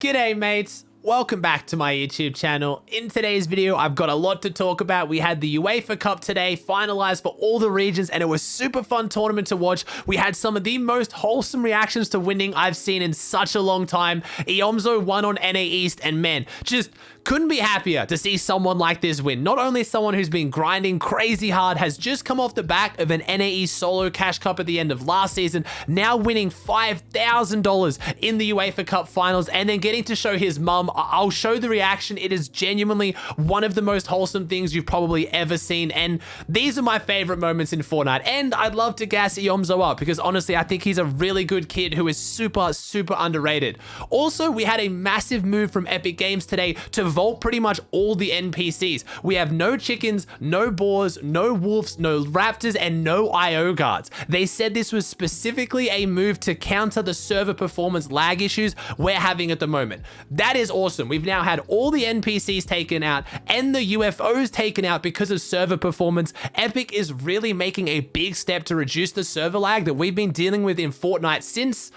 G'day mates, welcome back to my YouTube channel. In today's video, I've got a lot to talk about. We had the UEFA Cup today, finalized for all the regions, and it was a super fun tournament to watch. We had some of the most wholesome reactions to winning I've seen in such a long time. Eomzo won on NA East, and man, just couldn't be happier to see someone like this win. Not only someone who's been grinding crazy hard, has just come off the back of an NA East solo cash cup at the end of last season, now winning $5,000 in the UEFA Cup finals, and then getting to show his mum. I'll show the reaction. It is genuinely one of the most wholesome things you've probably ever seen, and these are my favorite moments in Fortnite. And I'd love to gas Eomzo up because honestly, I think he's a really good kid who is super underrated. Also, we had a massive move from Epic Games today to vault pretty much all the NPCs. We have no chickens, no boars, no wolves, no raptors, and no IO guards. They said this was specifically a move to counter the server performance lag issues we're having at the moment. That is awesome. We've now had all the NPCs taken out and the UFOs taken out because of server performance. Epic is really making a big step to reduce the server lag that we've been dealing with in Fortnite since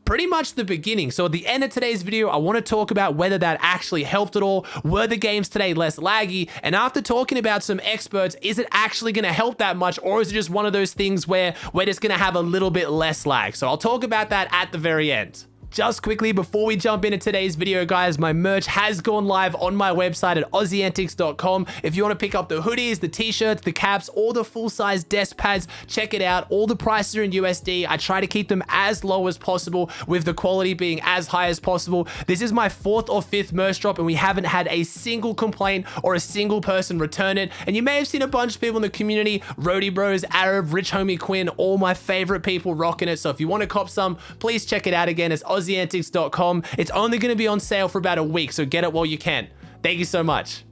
pretty much the beginning. So at the end of today's video, I want to talk about whether that actually helped at all. Were the games today less laggy? And after talking about some experts, is it actually going to help that much, or is it just one of those things where we're just going to have a little bit less lag? So I'll talk about that at the very end. Just quickly, before we jump into today's video, guys, my merch has gone live on my website at AussieAntics.com. If you want to pick up the hoodies, the t-shirts, the caps, or the full-size desk pads, check it out. All the prices are in USD. I try to keep them as low as possible, with the quality being as high as possible. This is my 4th or 5th merch drop, and we haven't had a single complaint or a single person return it. And you may have seen a bunch of people in the community, Rody Bros, Arab, Rich Homie Quinn, all my favorite people rocking it. So if you want to cop some, please check it out again. It's AussieAntics.com. It's only going to be on sale for about a week, so get it while you can. Thank you so much.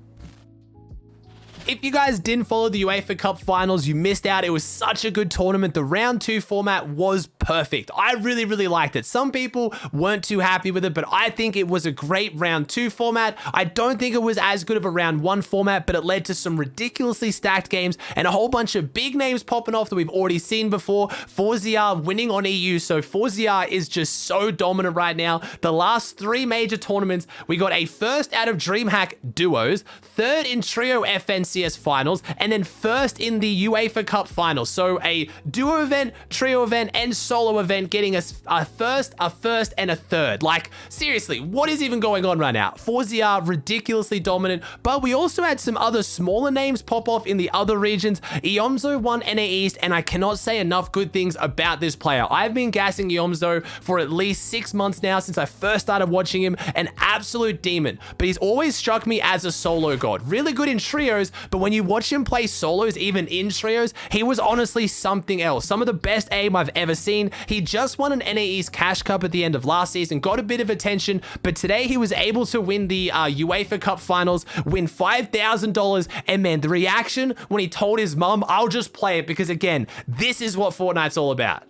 If you guys didn't follow the UEFA Cup finals, you missed out. It was such a good tournament. The round 2 format was perfect. I really liked it. Some people weren't too happy with it, but I think it was a great round 2 format. I don't think it was as good of a round 1 format, but it led to some ridiculously stacked games and a whole bunch of big names popping off that we've already seen before. forZR winning on EU, so forZR is just so dominant right now. The last 3 major tournaments, we got a 1st out of DreamHack duos, 3rd in trio FNCS finals, and then 1st in the UEFA Cup finals. So a duo event, trio event, and solo event, getting us a 1st, a 1st, and a 3rd. Like, seriously, what is even going on right now? forZR ridiculously dominant, but we also had some other smaller names pop off in the other regions. Eomzo won NA East, and I cannot say enough good things about this player. I've been gassing Eomzo for at least 6 months now since I first started watching him. An absolute demon, but he's always struck me as a solo god. Really good in trios, but when you watch him play solos, even in trios, he was honestly something else. Some of the best aim I've ever seen. He just won an NA East Cash Cup at the end of last season, got a bit of attention, but today he was able to win the UEFA Cup finals, win $5,000, and man, the reaction when he told his mum, I'll just play it, because again, this is what Fortnite's all about.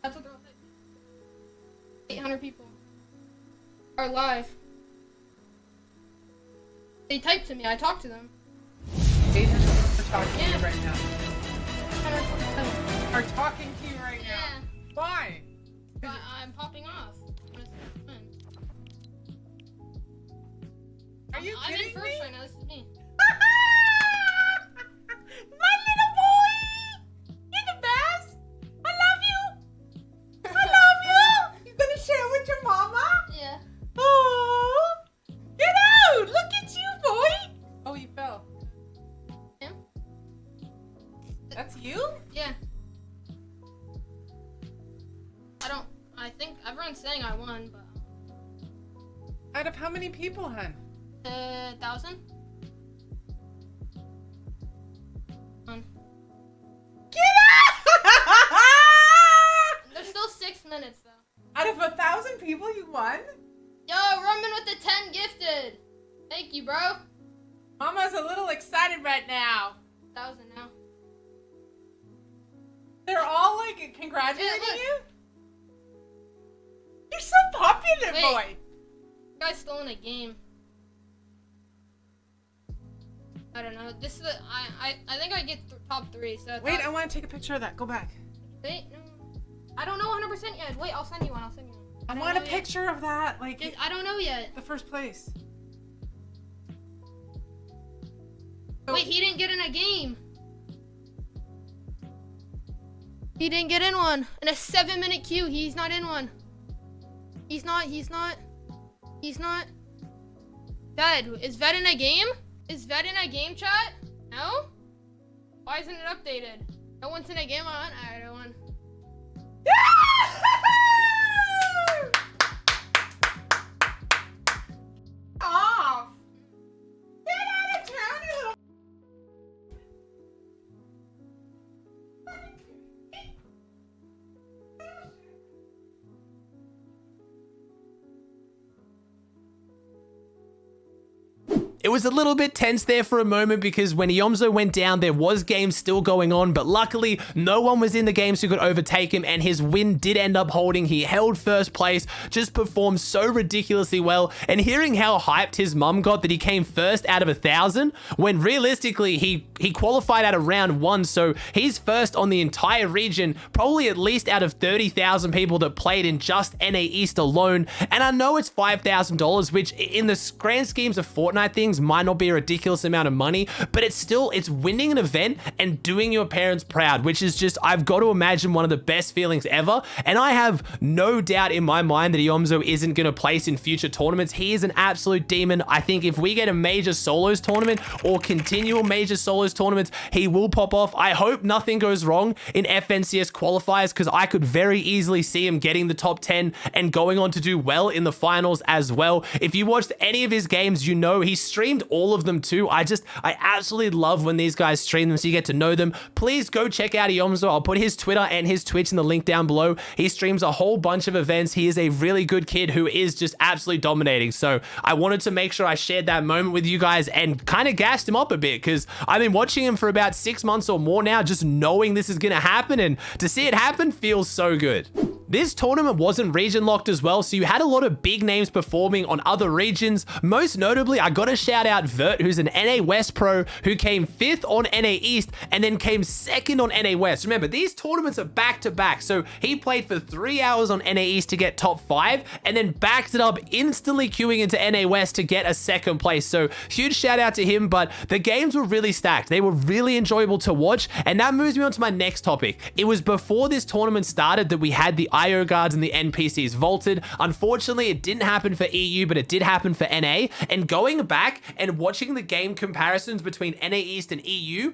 That's what they're all saying. 800 people are live. They typed to me, I talked to them. 800 are talking to you right now. 800 Are talking to you right now. Yeah. Why? But I'm popping off. Are you I'm kidding in first me? right now, this is me. My little boy! You're the best! I love you! I love you! You gonna share with your mama? Yeah. Oh! Get out! Look at you, boy! Oh, you fell. Yeah? That's you? Yeah. I think everyone's saying I won, but... Out of how many people, hun? 1,000? Get out! There's still 6 minutes, though. Out of 1,000 people, you won? Yo, Roman with the 10 gifted! Thank you, bro. Mama's a little excited right now. 1,000 now. They're all like congratulating Yeah, look. you? You're so popular, Wait. boy. You guys still in a game. I don't know. This is I think I get top 3. So Wait, I want to take a picture of that. Go back. wait, no. I don't know 100% yet. Wait, I'll send you one. I want a picture of that, like I don't know yet. the first place. Wait, he didn't get in a game. He didn't get in one. In a 7-minute queue, he's not in one. He's not. Ved, is Ved in a game? Is Ved in a game, chat? No? Why isn't it updated? No one's in a game on either one. Off! Get out of town, you little... It was a little bit tense there for a moment because when Eomzo went down, there was games still going on, but luckily no one was in the games who could overtake him, and his win did end up holding. He held first place, just performed so ridiculously well, and hearing how hyped his mum got that he came first out of 1,000, when realistically he qualified out of round 1, so he's first on the entire region, probably at least out of 30,000 people that played in just NA East alone. And I know it's $5,000, which in the grand schemes of Fortnite things might not be a ridiculous amount of money, but it's winning an event and doing your parents proud, which is just, I've got to imagine, one of the best feelings ever. And I have no doubt in my mind that Eomzo isn't going to place in future tournaments. He is an absolute demon. I think if we get a major solos tournament or continual major solos tournaments, he will pop off. I hope nothing goes wrong in FNCS qualifiers, because I could very easily see him getting the top 10 and going on to do well in the finals as well. If you watched any of his games, you know he streamed all of them too. I absolutely love when these guys stream them so you get to know them. Please go check out Eomzo. I'll put his Twitter and his Twitch in the link down below. He streams a whole bunch of events. He is a really good kid who is just absolutely dominating. So I wanted to make sure I shared that moment with you guys and kind of gassed him up a bit, because I've been watching him for about 6 months or more now, just knowing this is going to happen, and to see it happen feels so good. This tournament wasn't region locked as well, so you had a lot of big names performing on other regions. Most notably, I got to shout out Vert, who's an NA West pro who came 5th on NA East and then came 2nd on NA West. Remember, these tournaments are back to back, so he played for 3 hours on NA East to get top 5 and then backed it up, instantly queuing into NA West to get a 2nd place. So huge shout out to him, but the games were really stacked. They were really enjoyable to watch, and that moves me on to my next topic. It was before this tournament started that we had the IO guards and the NPCs vaulted. Unfortunately, it didn't happen for EU, but it did happen for NA. And going back and watching the game comparisons between NA East and EU,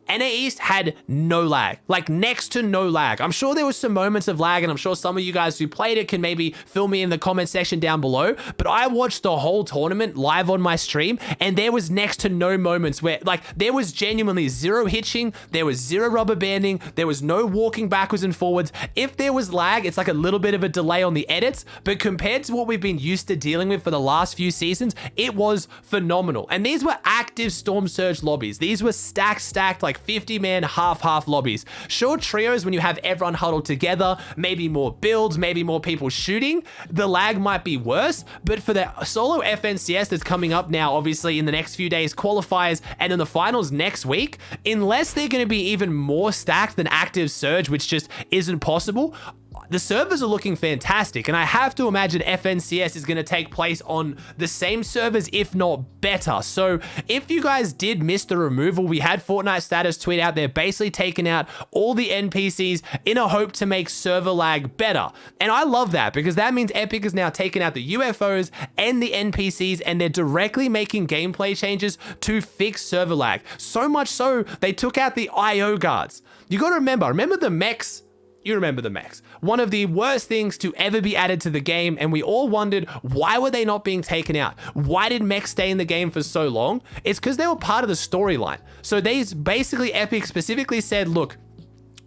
NA East had no lag, like next to no lag. I'm sure there was some moments of lag, and I'm sure some of you guys who played it can maybe fill me in the comment section down below, but I watched the whole tournament live on my stream, and there was next to no moments where, like, there was genuinely zero hitching, there was zero rubber banding, there was no walking backwards and forwards. If there was lag, it's like a little bit of a delay on the edits, but compared to what we've been used to dealing with for the last few seasons, it was phenomenal. And these were active Storm Surge lobbies. These were stacked, like 50-man half lobbies. Sure, trios, when you have everyone huddled together, maybe more builds, maybe more people shooting, the lag might be worse, but for the solo FNCS that's coming up now, obviously in the next few days, qualifiers, and in the finals next week, unless they're going to be even more stacked than active Surge, which just isn't possible, the servers are looking fantastic, and I have to imagine FNCS is going to take place on the same servers, if not better. So if you guys did miss the removal, we had Fortnite status tweet out there basically taking out all the NPCs in a hope to make server lag better. And I love that, because that means Epic is now taking out the UFOs and the NPCs, and they're directly making gameplay changes to fix server lag. So much so, they took out the IO guards. You got to remember the mechs. You remember the mechs. One of the worst things to ever be added to the game, and we all wondered, why were they not being taken out? Why did mechs stay in the game for so long? It's because they were part of the storyline. So they basically, Epic specifically said, look,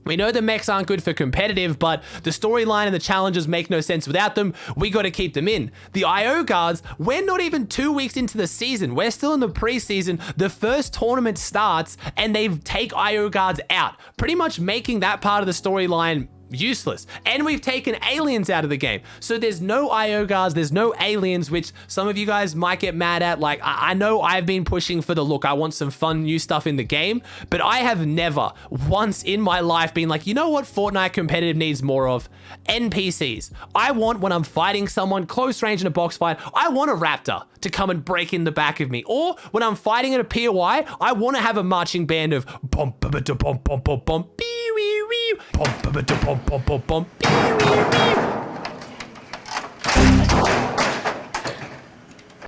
we know the mechs aren't good for competitive, but the storyline and the challenges make no sense without them. We got to keep them in. The IO guards, we're not even 2 weeks into the season. We're still in the preseason. The first tournament starts and they take IO guards out, pretty much making that part of the storyline useless. And we've taken aliens out of the game. So there's no IO guards, there's no aliens, which some of you guys might get mad at. Like, I know I've been pushing for the look, I want some fun new stuff in the game, but I have never once in my life been like, you know what Fortnite competitive needs more of? NPCs. I want, when I'm fighting someone close range in a box fight, I want a raptor to come and break in the back of me. Or when I'm fighting at a POI, I want to have a marching band of bum bum bum bum bum bum bum bee wee wee bum bum bum bum bum bum bee wee wee.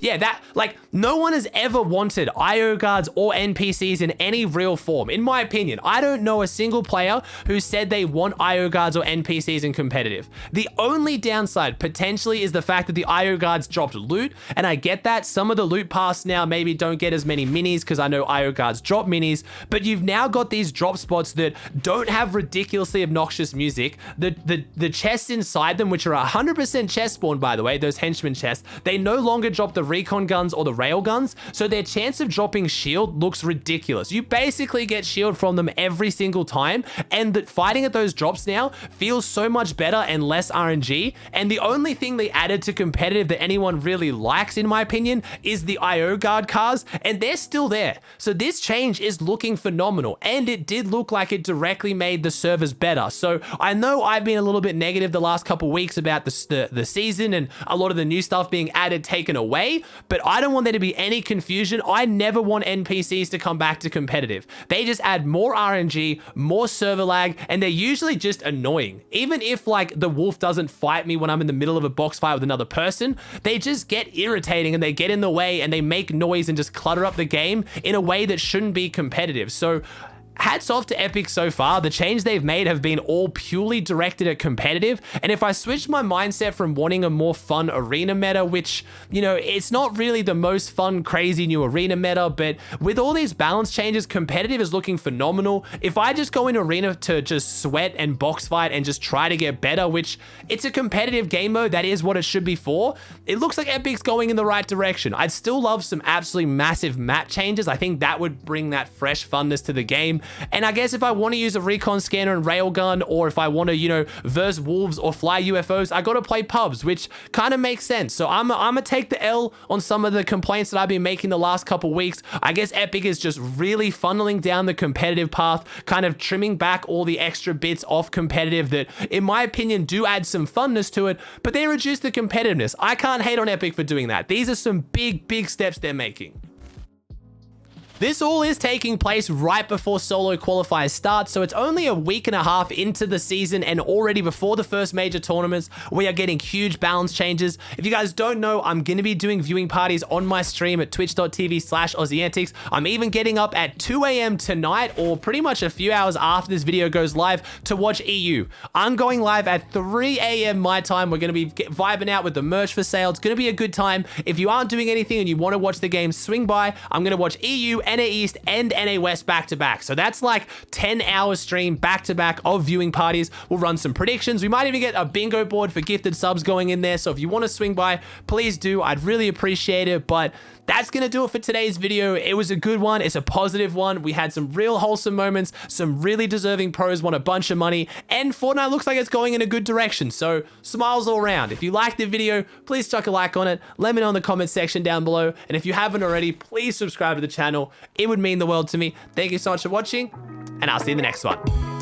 Yeah, that, like, no one has ever wanted IO guards or NPCs in any real form. In my opinion, I don't know a single player who said they want IO guards or NPCs in competitive. The only downside potentially is the fact that the IO guards dropped loot, and I get that. Some of the loot paths now maybe don't get as many minis because I know IO guards drop minis, but you've now got these drop spots that don't have ridiculously obnoxious music. The chests inside them, which are 100% chest spawn, by the way, those henchman chests, they no longer drop the recon guns or the rail guns, so their chance of dropping shield looks ridiculous. You basically get shield from them every single time, and that fighting at those drops now feels so much better and less RNG. And the only thing they added to competitive that anyone really likes, in my opinion, is the IO guard cars, and they're still there. So this change is looking phenomenal, and it did look like it directly made the servers better. So I know I've been a little bit negative the last couple weeks about the season and a lot of the new stuff being added, taken away, but I don't want there to be any confusion. I never want NPCs to come back to competitive. They just add more RNG, more server lag, and they're usually just annoying. Even if like the wolf doesn't fight me when I'm in the middle of a box fight with another person, they just get irritating and they get in the way and they make noise and just clutter up the game in a way that shouldn't be competitive. So hats off to Epic so far. The change they've made have been all purely directed at competitive. And if I switch my mindset from wanting a more fun arena meta, which, you know, it's not really the most fun, crazy new arena meta, but with all these balance changes, competitive is looking phenomenal. If I just go in arena to just sweat and box fight and just try to get better, which it's a competitive game mode, that is what it should be for, it looks like Epic's going in the right direction. I'd still love some absolutely massive map changes. I think that would bring that fresh funness to the game. And I guess if I want to use a recon scanner and railgun, or if I want to, you know, verse wolves or fly UFOs, I got to play pubs, which kind of makes sense. So I'm gonna take the L on some of the complaints that I've been making the last couple weeks. I guess Epic is just really funneling down the competitive path, kind of trimming back all the extra bits off competitive that, in my opinion, do add some funness to it, but they reduce the competitiveness. I can't hate on Epic for doing that. These are some big steps they're making. This all is taking place right before solo qualifiers start, so it's only a week and a half into the season, and already before the first major tournaments, we are getting huge balance changes. If you guys don't know, I'm going to be doing viewing parties on my stream at twitch.tv/Aussie Antics. I'm even getting up at 2 a.m. tonight, or pretty much a few hours after this video goes live, to watch EU. I'm going live at 3 a.m. my time. We're going to be vibing out with the merch for sale. It's going to be a good time. If you aren't doing anything and you want to watch the game, swing by. I'm going to watch EU, NA East, and NA West back to back. So that's like 10-hour stream back to back of viewing parties. We'll run some predictions. We might even get a bingo board for gifted subs going in there. So if you want to swing by, please do. I'd really appreciate it. But that's going to do it for today's video. It was a good one. It's a positive one. We had some real wholesome moments. Some really deserving pros won a bunch of money. And Fortnite looks like it's going in a good direction. So smiles all around. If you liked the video, please chuck a like on it. Let me know in the comment section down below. And if you haven't already, please subscribe to the channel. It would mean the world to me. Thank you so much for watching, and I'll see you in the next one.